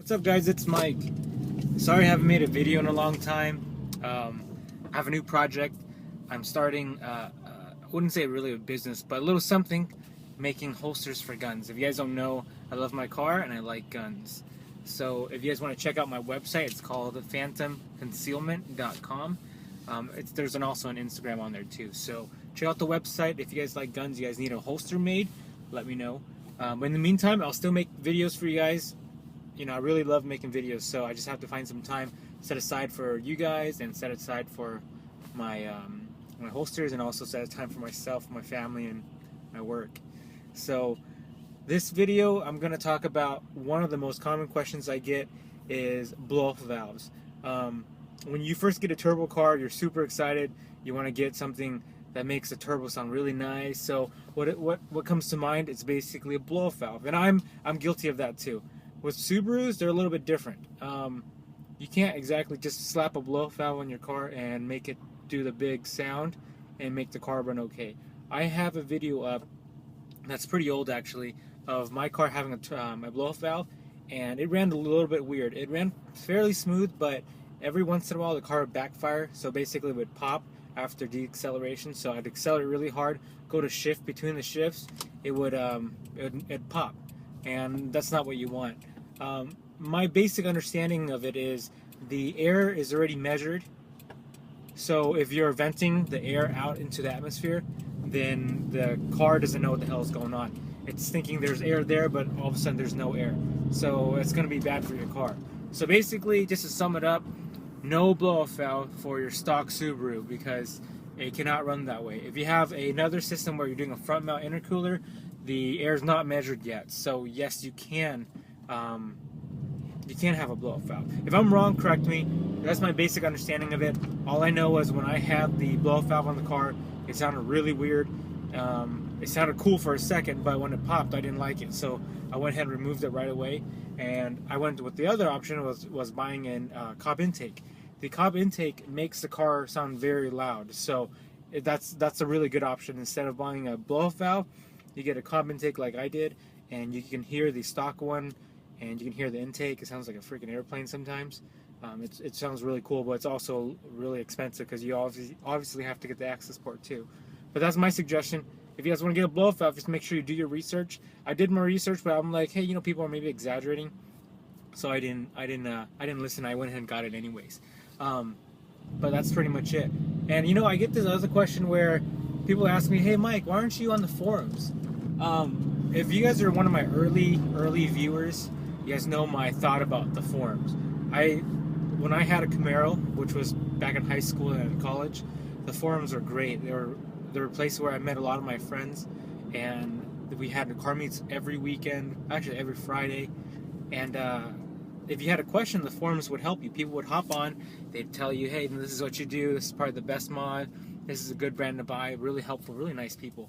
What's up, guys? It's Mike. Sorry I haven't made a video in a long time. I have a new project. I'm starting, I wouldn't say really a business, but a little something, making holsters for guns. If you guys don't know, I love my car and I like guns. So if you guys want to check out my website, it's called phantomconcealment.com. There's also an Instagram on there too. So check out the website. If you guys like guns, you guys need a holster made, let me know. In the meantime, I'll still make videos for you guys. You know, I really love making videos, so I just have to find some time set aside for you guys and set aside for my my holsters, and also set aside time for myself, my family, and my work. So this video, I'm going to talk about one of the most common questions I get is blow-off valves. When you first get a turbo car, you're super excited. You want to get something that makes the turbo sound really nice. So what comes to mind? It's basically a blow-off valve, and I'm guilty of that too. With Subarus, they're a little bit different. You can't exactly just slap a blow-off valve on your car and make it do the big sound and make the car run okay. I have a video up that's pretty old actually of my car having a blow-off valve, and it ran a little bit weird. It ran fairly smooth, but every once in a while the car would backfire, so basically it would pop after deceleration. So I'd accelerate really hard, go to shift. Between the shifts, it'd pop, and that's not what you want. My basic understanding of it is the air is already measured. So if you're venting the air out into the atmosphere, then the car doesn't know what the hell is going on. It's thinking there's air there, but all of a sudden there's no air. So it's going to be bad for your car. So basically, just to sum it up, no blow-off valve for your stock Subaru, because it cannot run that way. If you have another system where you're doing a front mount intercooler, the air is not measured yet. So yes, you can have a blow-off valve. If I'm wrong, correct me. That's my basic understanding of it. All I know is when I had the blow-off valve on the car, it sounded really weird. It sounded cool for a second, but when it popped, I didn't like it. So I went ahead and removed it right away. And I went with the other option, was buying a cob intake. The cob intake makes the car sound very loud. So that's a really good option. Instead of buying a blow-off valve, you get a cob intake like I did, and you can hear the stock one, and you can hear the intake. It sounds like a freaking airplane sometimes. It sounds really cool, but it's also really expensive because you obviously have to get the access port too. But that's my suggestion. If you guys want to get a blow-off valve, just make sure you do your research. I did my research, but I'm like, hey, you know, people are maybe exaggerating, so I didn't listen. I went ahead and got it anyways. But that's pretty much it. And you know, I get this other question where people ask me, hey Mike, why aren't you on the forums? If you guys are one of my early viewers, you guys know my thought about the forums. When I had a Camaro, which was back in high school and college, the forums were great. They were a place where I met a lot of my friends, and we had car meets every weekend, actually every Friday. And if you had a question, the forums would help you. People would hop on, they'd tell you, hey, this is what you do, this is probably the best mod, this is a good brand to buy. Really helpful, really nice people.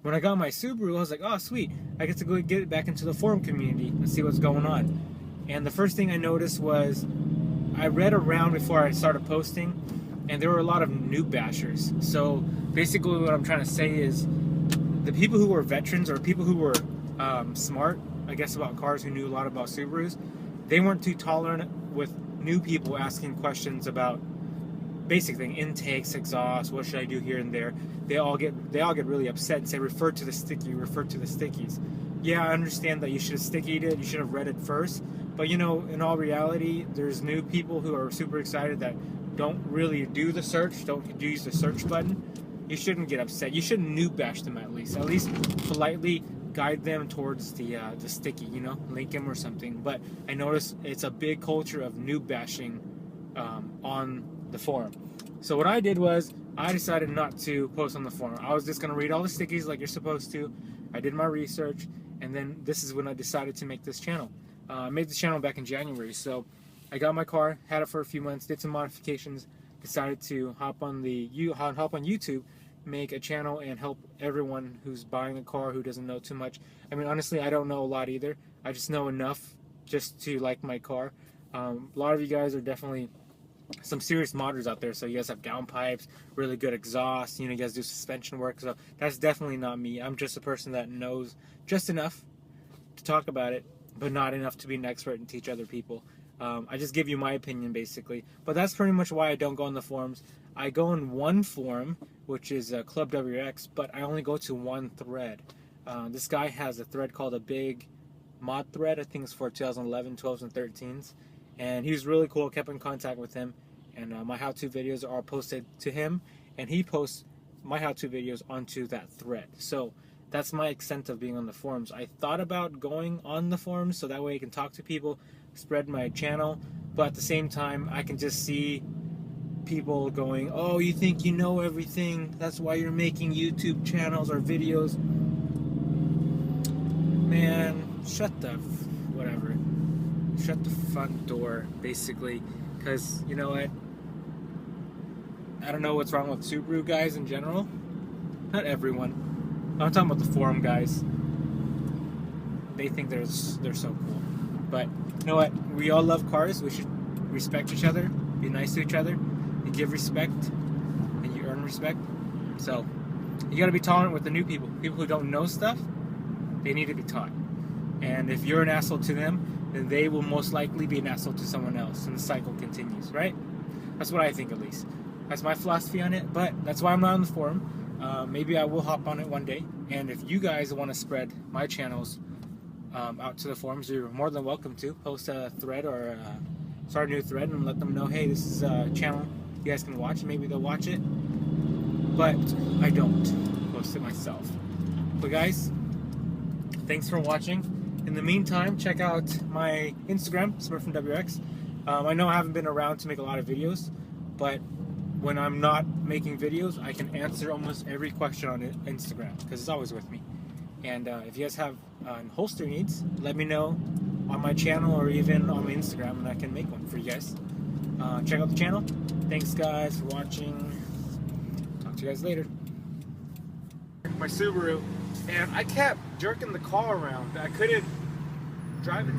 When I got my Subaru, I was like, oh sweet, I get to go get it back into the forum community and see what's going on. And the first thing I noticed was, I read around before I started posting, and there were a lot of noob bashers. So basically what I'm trying to say is, the people who were veterans, or people who were smart, I guess, about cars, who knew a lot about Subarus, they weren't too tolerant with new people asking questions about basic thing, intakes, exhaust, what should I do here and there. They all get really upset and say, refer to the stickies. Yeah, I understand that you should have stickied it, you should have read it first, but you know, in all reality, there's new people who are super excited that don't really do the search, don't use the search button. You shouldn't get upset. You shouldn't noob bash them at least politely guide them towards the sticky, you know, link them or something. But I noticed it's a big culture of noob bashing on the forum. So what I did was, I decided not to post on the forum. I was just going to read all the stickies like you're supposed to. I did my research, and then this is when I decided to make this channel. I made this channel back in January, so I got my car, had it for a few months, did some modifications, decided to hop on YouTube, make a channel, and help everyone who's buying a car who doesn't know too much. I mean, honestly, I don't know a lot either. I just know enough just to like my car. A lot of you guys are definitely some serious modders out there, so you guys have downpipes, really good exhaust, you know, you guys do suspension work, so that's definitely not me. I'm just a person that knows just enough to talk about it, but not enough to be an expert and teach other people. I just give you my opinion basically, but that's pretty much why I don't go on the forums. I go in one forum, which is Club WRX, but I only go to one thread. This guy has a thread called a big mod thread. I think it's for 2011, 12s, and 13s, and he was really cool. Kept in contact with him, and my how-to videos are posted to him, and he posts my how-to videos onto that thread. So that's my extent of being on the forums. I thought about going on the forums so that way I can talk to people, spread my channel, but at the same time I can just see people going, oh, you think you know everything, that's why you're making YouTube channels or videos. Man, shut the front door basically, because you know what, I don't know what's wrong with Subaru guys in general, not everyone. I'm talking about the forum guys. They think they're so cool. But you know what? We all love cars. We should respect each other, be nice to each other. You give respect, and you earn respect. So you got to be tolerant with the new people. People who don't know stuff, they need to be taught. And if you're an asshole to them, then they will most likely be an asshole to someone else, and the cycle continues. Right? That's what I think, at least. That's my philosophy on it. But that's why I'm not on the forum. Maybe I will hop on it one day, and if you guys want to spread my channels out to the forums, you're more than welcome to post a thread or start a new thread and let them know, hey, this is a channel you guys can watch, and maybe they'll watch it. But I don't post it myself. But guys, thanks for watching. In the meantime, check out my Instagram, Smurfinwrx. I know I haven't been around to make a lot of videos, but when I'm not making videos, I can answer almost every question on Instagram because it's always with me. And if you guys have holster needs, let me know on my channel or even on my Instagram, and I can make one for you guys. Check out the channel. Thanks guys for watching. Talk to you guys later. My Subaru, and I kept jerking the car around. I couldn't drive it.